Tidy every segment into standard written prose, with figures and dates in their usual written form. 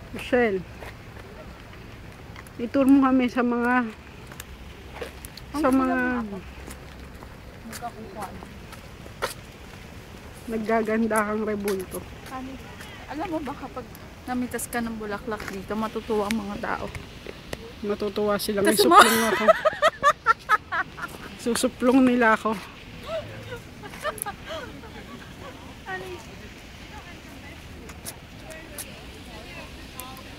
Michelle, itour mo kami sa mga naggagandahang rebulto. Alam mo ba kapag namitas ka ng bulaklak dito, matutuwa ang mga tao. Matutuwa silang isuplong ako. Susuplong nila ako.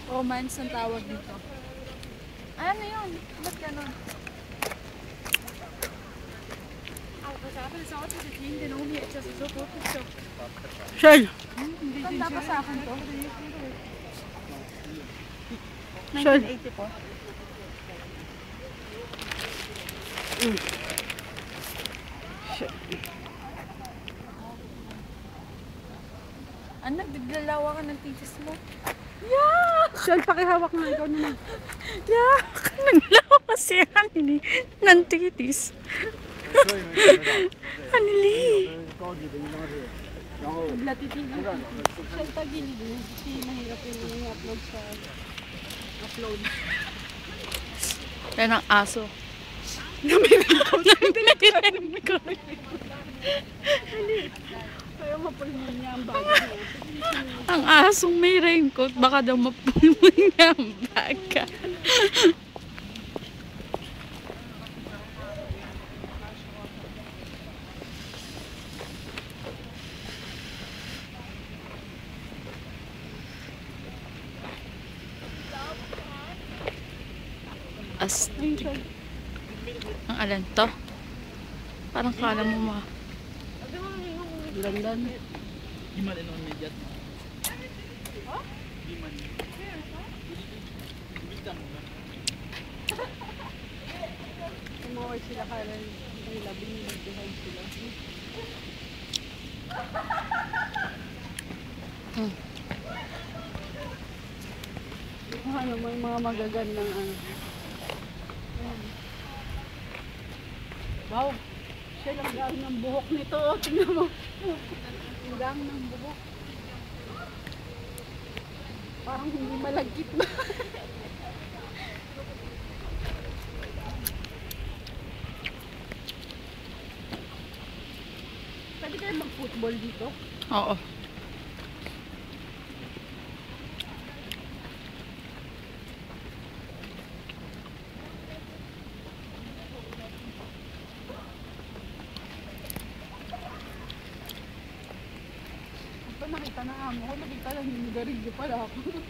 Romance ang tawag dito. Ano yun? Ba't ganon? Michelle! Tanda pa sa akin to. Michelle! 1984. Anak, naglalawa ka ng titis mo. Michelle, pakihawak nga ikaw naman. Naglawa kasi Hanili ng titis. Hanili. Naglatitigil. Michelle, tagilid mo. Kasi mahirap yung i-upload sa upload. Yan ang aso. Kaya mapulmon niya ang bago niya. Ang asong may raincoat, baka daw mapulmon niya ang baga. Astig. Ang alan to? Parang kala mo ma. Landan. Tumawag sila kaya nila binibigyan sila. Ano, may mga magagandang ano. Wow! Siya lang gaang ng buhok nito. Tingnan mo. Ang gaang ng buhok. Parang hindi malagkit ba? Pwede kayo mag-football dito? Oo. Nakita na amo ko, nakita lang yung garilyo pala ako.